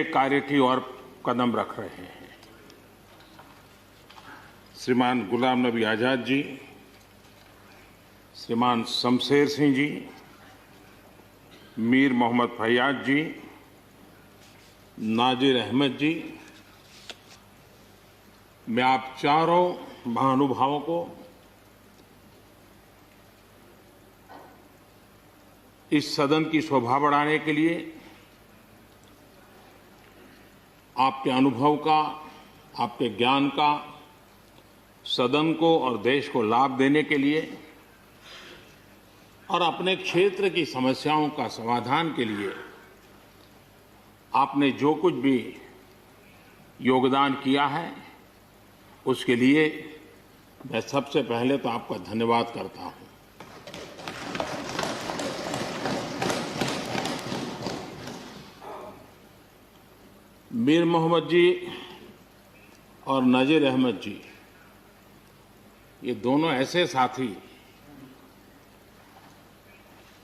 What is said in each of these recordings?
कार्य की ओर कदम रख रहे हैं। श्रीमान गुलाम नबी आजाद जी, श्रीमान शमशेर सिंह जी, मीर मोहम्मद फैयाज जी, नाजिर अहमद जी, मैं आप चारों महानुभावों को इस सदन की शोभा बढ़ाने के लिए, आपके अनुभव का, आपके ज्ञान का सदन को और देश को लाभ देने के लिए और अपने क्षेत्र की समस्याओं का समाधान के लिए आपने जो कुछ भी योगदान किया है, उसके लिए मैं सबसे पहले तो आपका धन्यवाद करता हूं। मीर मोहम्मद जी और नाजिर अहमद जी, ये दोनों ऐसे साथी,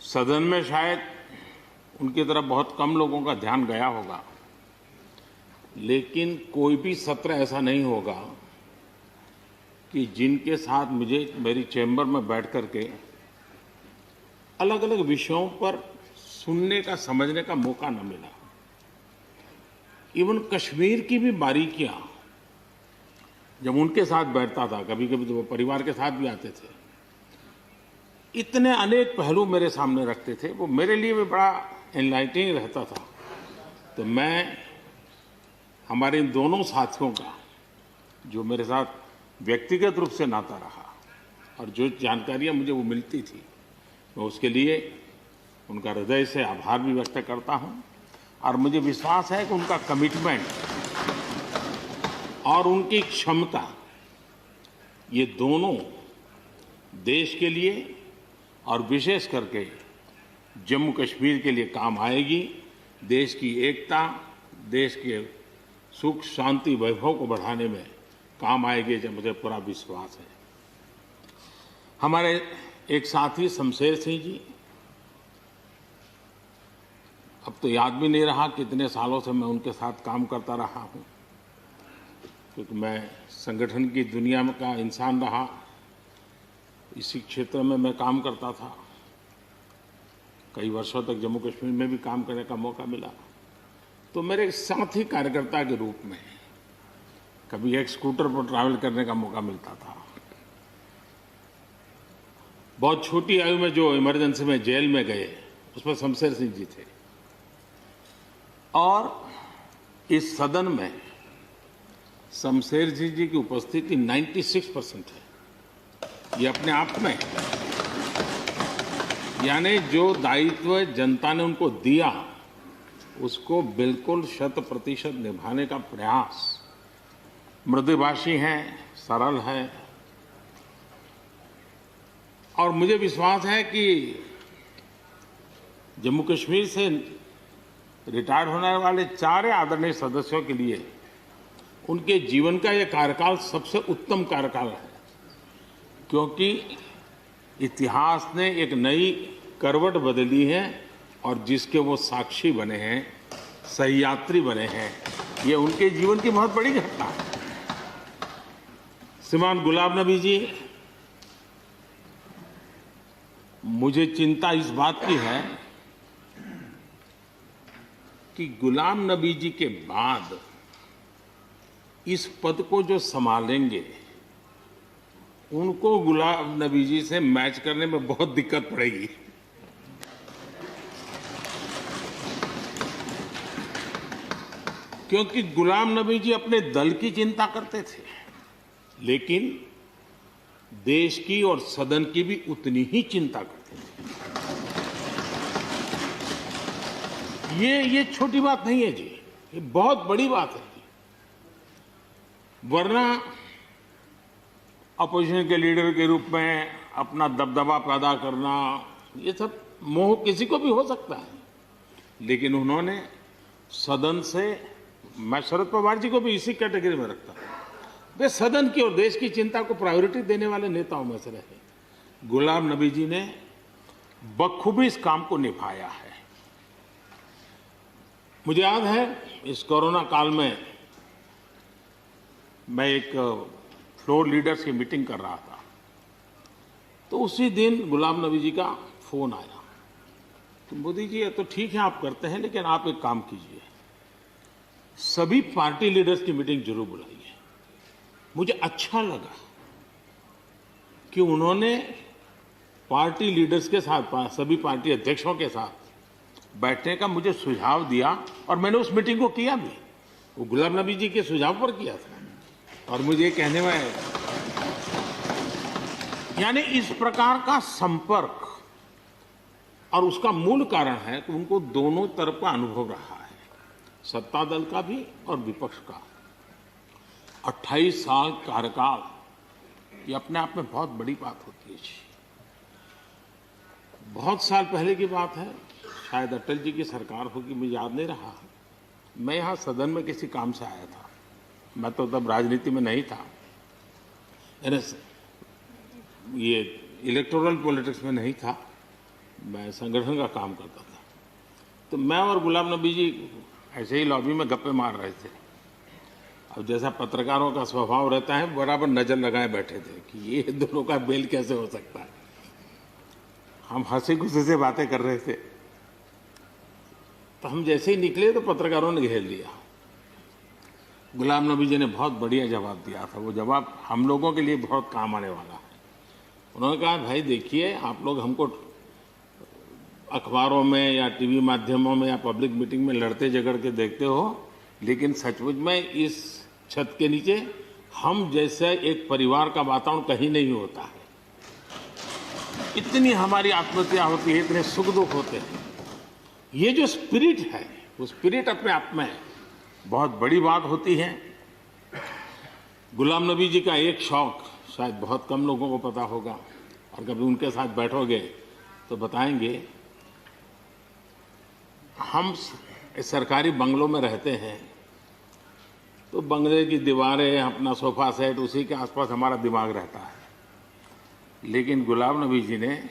सदन में शायद उनकी तरफ बहुत कम लोगों का ध्यान गया होगा, लेकिन कोई भी सत्र ऐसा नहीं होगा कि जिनके साथ मुझे मेरी चैम्बर में बैठ करके अलग अलग विषयों पर सुनने का, समझने का मौका न मिला। इवन कश्मीर की भी बारीकियां जब उनके साथ बैठता था, कभी कभी तो वो परिवार के साथ भी आते थे, इतने अनेक पहलू मेरे सामने रखते थे, वो मेरे लिए भी बड़ा एनलाइटनिंग रहता था। तो मैं हमारे इन दोनों साथियों का, जो मेरे साथ व्यक्तिगत रूप से नाता रहा और जो जानकारियां मुझे वो मिलती थी, मैं उसके लिए उनका हृदय से आभार भी व्यक्त करता हूं। और मुझे विश्वास है कि उनका कमिटमेंट और उनकी क्षमता, ये दोनों देश के लिए और विशेष करके जम्मू कश्मीर के लिए काम आएगी। देश की एकता, देश के सुख शांति वैभव को बढ़ाने में काम आएगी, जब मुझे पूरा विश्वास है। हमारे एक साथी शमशेर सिंह जी, अब तो याद भी नहीं रहा कितने सालों से मैं उनके साथ काम करता रहा हूं, क्योंकि मैं संगठन की दुनिया में का इंसान रहा, इसी क्षेत्र में मैं काम करता था। कई वर्षों तक जम्मू कश्मीर में भी काम करने का मौका मिला। तो मेरे साथी कार्यकर्ता के रूप में कभी एक स्कूटर पर ट्रैवल करने का मौका मिलता था। बहुत छोटी आयु में जो इमरजेंसी में जेल में गए, उसमें शमशेर सिंह जी थे। और इस सदन में शमशेर सिंह जी की उपस्थिति 96% है। ये अपने आप में, यानी जो दायित्व जनता ने उनको दिया, उसको बिल्कुल 100% निभाने का प्रयास। मृदुभाषी हैं, सरल है, और मुझे विश्वास है कि जम्मू कश्मीर से रिटायर होने वाले 4 आदरणीय सदस्यों के लिए उनके जीवन का यह कार्यकाल सबसे उत्तम कार्यकाल है, क्योंकि इतिहास ने एक नई करवट बदली है और जिसके वो साक्षी बने हैं, सहयात्री बने हैं। ये उनके जीवन की बहुत बड़ी घटना है। श्रीमान गुलाम नबी जी, मुझे चिंता इस बात की है कि गुलाम नबी जी के बाद इस पद को जो संभालेंगे, उनको गुलाम नबी जी से मैच करने में बहुत दिक्कत पड़ेगी। क्योंकि गुलाम नबी जी अपने दल की चिंता करते थे, लेकिन देश की और सदन की भी उतनी ही चिंता करते थे। ये छोटी बात नहीं है जी, ये बहुत बड़ी बात है जी। वरना अपोजिशन के लीडर के रूप में अपना दबदबा पैदा करना, ये सब मोह किसी को भी हो सकता है, लेकिन उन्होंने सदन से, मैं शरद पवार जी को भी इसी कैटेगरी में रखता हूं, वे सदन की और देश की चिंता को प्रायोरिटी देने वाले नेताओं में से रहे। गुलाम नबी जी ने बखूबी इस काम को निभाया है। मुझे याद है इस कोरोना काल में मैं एक फ्लोर लीडर्स की मीटिंग कर रहा था, तो उसी दिन गुलाम नबी जी का फोन आया। तो मोदी जी, ये तो ठीक है आप करते हैं, लेकिन आप एक काम कीजिए, सभी पार्टी लीडर्स की मीटिंग जरूर बुलाइए। मुझे अच्छा लगा कि उन्होंने पार्टी लीडर्स के साथ, सभी पार्टी अध्यक्षों के साथ बैठने का मुझे सुझाव दिया, और मैंने उस मीटिंग को किया भी। वो गुलाम नबी जी के सुझाव पर किया था। और मुझे कहने में, यानी इस प्रकार का संपर्क, और उसका मूल कारण है कि उनको दोनों तरफ का अनुभव रहा है, सत्ता दल का भी और विपक्ष का। 28 साल कार्यकाल, ये अपने आप में बहुत बड़ी बात होती है। बहुत साल पहले की बात है, शायद अटल जी की सरकार होगी, मुझे याद नहीं रहा। मैं यहाँ सदन में किसी काम से आया था, मैं तो तब राजनीति में नहीं था, ये इलेक्टोरल पॉलिटिक्स में नहीं था, मैं संगठन का काम करता था। तो मैं और गुलाम नबी जी ऐसे ही लॉबी में गप्पे मार रहे थे। अब जैसा पत्रकारों का स्वभाव रहता है, बराबर नजर लगाए बैठे थे कि ये दोनों का मेल कैसे हो सकता है। हम हंसी खुशी से बातें कर रहे थे, तो हम जैसे ही निकले तो पत्रकारों ने घेर लिया। गुलाम नबी जी ने बहुत बढ़िया जवाब दिया था। वो जवाब हम लोगों के लिए बहुत काम आने वाला है। उन्होंने कहा, भाई देखिए, आप लोग हमको अखबारों में या टीवी माध्यमों में या पब्लिक मीटिंग में लड़ते झगड़ के देखते हो, लेकिन सचमुच में इस छत के नीचे हम जैसे एक परिवार का वातावरण कहीं नहीं होता है। इतनी हमारी आत्महत्या होती है, इतने सुख दुख होते हैं। ये जो स्पिरिट है, वो स्पिरिट अपने आप में बहुत बड़ी बात होती है। गुलाम नबी जी का एक शौक शायद बहुत कम लोगों को पता होगा, और कभी उनके साथ बैठोगे तो बताएंगे। हम सरकारी बंगलों में रहते हैं, तो बंगले की दीवारें, अपना सोफा सेट, उसी के आसपास हमारा दिमाग रहता है। लेकिन गुलाम नबी जी ने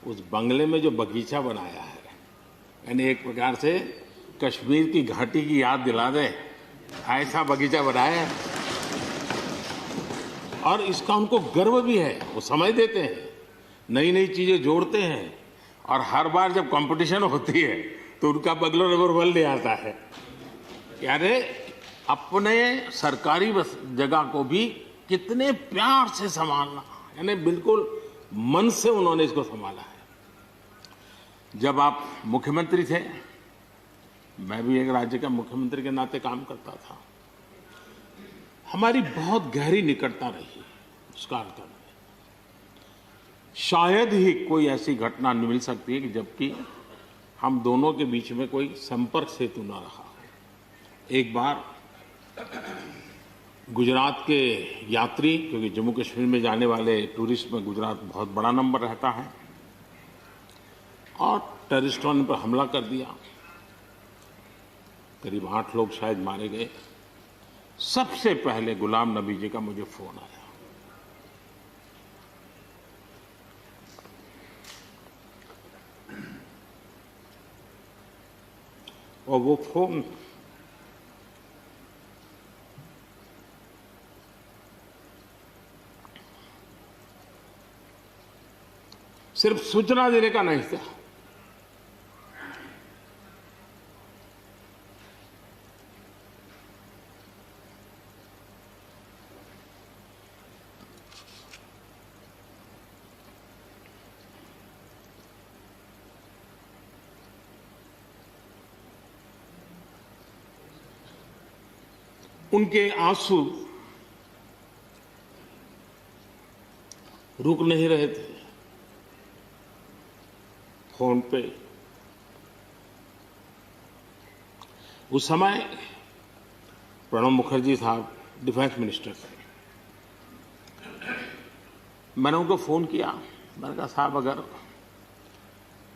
उस बंगले में जो बगीचा बनाया है, यानी एक प्रकार से कश्मीर की घाटी की याद दिला दे, ऐसा बगीचा बनाया है। और इसका उनको गर्व भी है। वो समय देते हैं, नई नई चीजें जोड़ते हैं, और हर बार जब कंपटीशन होती है तो उनका बंगला नंबर 1 ले आता है। यानी अपने सरकारी जगह को भी कितने प्यार से संभालना, यानी बिल्कुल मन से उन्होंने इसको संभाला है। जब आप मुख्यमंत्री थे, मैं भी एक राज्य का मुख्यमंत्री के नाते काम करता था, हमारी बहुत गहरी निकटता रही उस कार्यकाल में। शायद ही कोई ऐसी घटना मिल सकती है कि जबकि हम दोनों के बीच में कोई संपर्क सेतु न रहा हो। एक बार गुजरात के यात्री, क्योंकि जम्मू कश्मीर में जाने वाले टूरिस्ट में गुजरात बहुत बड़ा नंबर रहता है, और टेररिस्टों ने पर हमला कर दिया। करीब 8 लोग शायद मारे गए। सबसे पहले गुलाम नबी जी का मुझे फोन आया। और वो फोन सिर्फ सूचना देने का नहीं था, उनके आंसू रुक नहीं रहे थे। फोन पे उस समय प्रणब मुखर्जी साहब डिफेंस मिनिस्टर थे। मैंने उनको फोन किया, मैंने कहा, साहब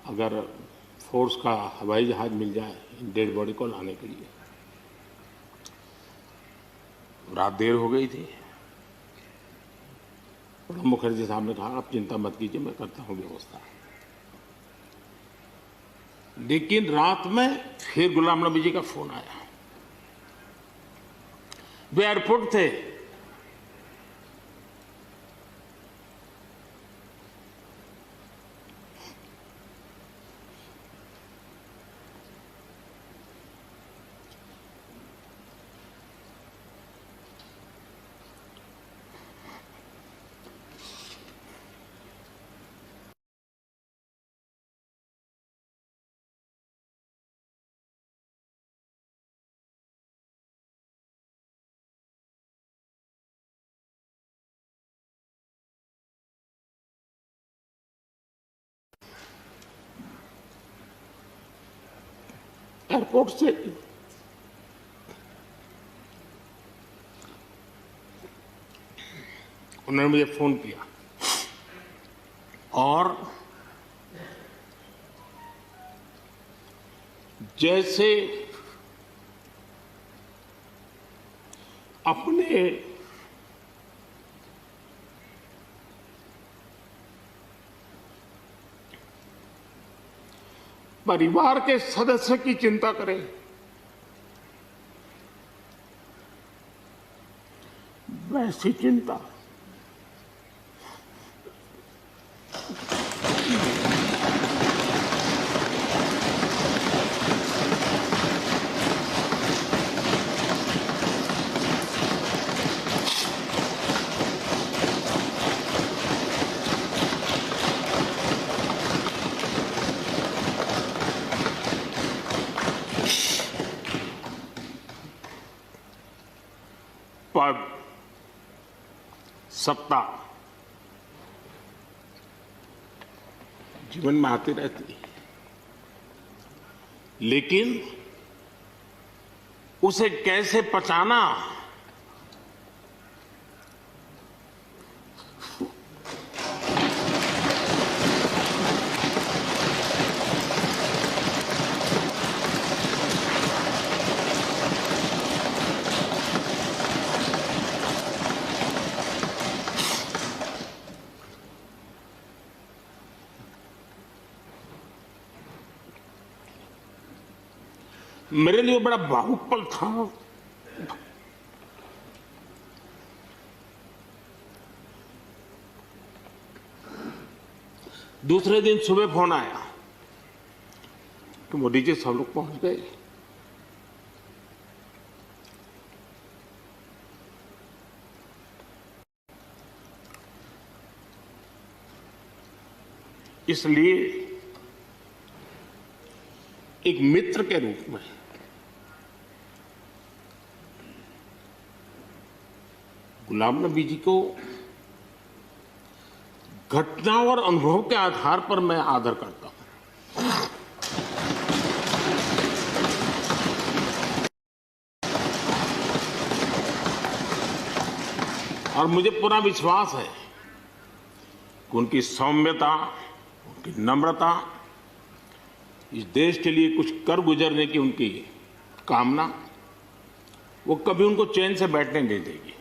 अगर फोर्स का हवाई जहाज मिल जाए डेड बॉडी को लाने के लिए। रात देर हो गई थी। प्रणब मुखर्जी साहब ने कहा, आप चिंता मत कीजिए, मैं करता हूं व्यवस्था। लेकिन रात में फिर गुलाम नबी जी का फोन आया। वे एयरपोर्ट थे। एयरपोर्ट से उन्होंने मुझे फोन किया और जैसे अपने परिवार के सदस्य की चिंता करें, वैसी चिंता पद, सत्ता जीवन में आती रहती है, लेकिन उसे कैसे पचाना, मेरे लिए बड़ा भावुक पल था। दूसरे दिन सुबह फोन आया कि मोदी जी सब लोग पहुंच गए। इसलिए एक मित्र के रूप में गुलाम नबी जी को घटना और अनुभव के आधार पर मैं आदर करता हूं। और मुझे पूरा विश्वास है कि उनकी सौम्यता, उनकी नम्रता, इस देश के लिए कुछ कर गुजरने की उनकी कामना, वो कभी उनको चैन से बैठने नहीं देगी।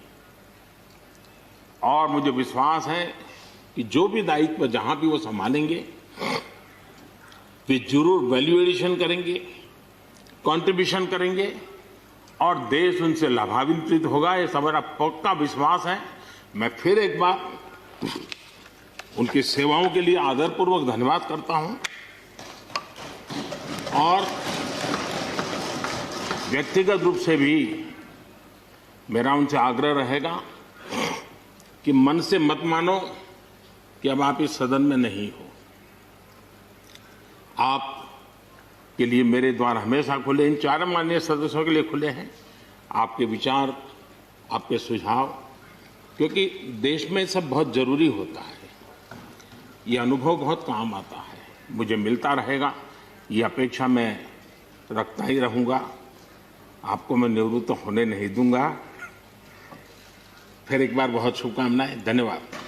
और मुझे विश्वास है कि जो भी दायित्व जहां भी वो संभालेंगे, वे जरूर वैल्यू एडिशन करेंगे, कंट्रीब्यूशन करेंगे और देश उनसे लाभान्वित होगा। ये सब मेरा पक्का विश्वास है। मैं फिर एक बार उनकी सेवाओं के लिए आदरपूर्वक धन्यवाद करता हूं और व्यक्तिगत रूप से भी मेरा उनसे आग्रह रहेगा कि मन से मत मानो कि अब आप इस सदन में नहीं हो। आप के लिए मेरे द्वार हमेशा खुले, इन चारों माननीय सदस्यों के लिए खुले हैं। आपके विचार, आपके सुझाव, क्योंकि देश में सब बहुत जरूरी होता है। ये अनुभव बहुत काम आता है, मुझे मिलता रहेगा, ये अपेक्षा मैं रखता ही रहूंगा। आपको मैं निवृत्त होने नहीं दूंगा। फिर एक बार बहुत शुभकामनाएं, धन्यवाद।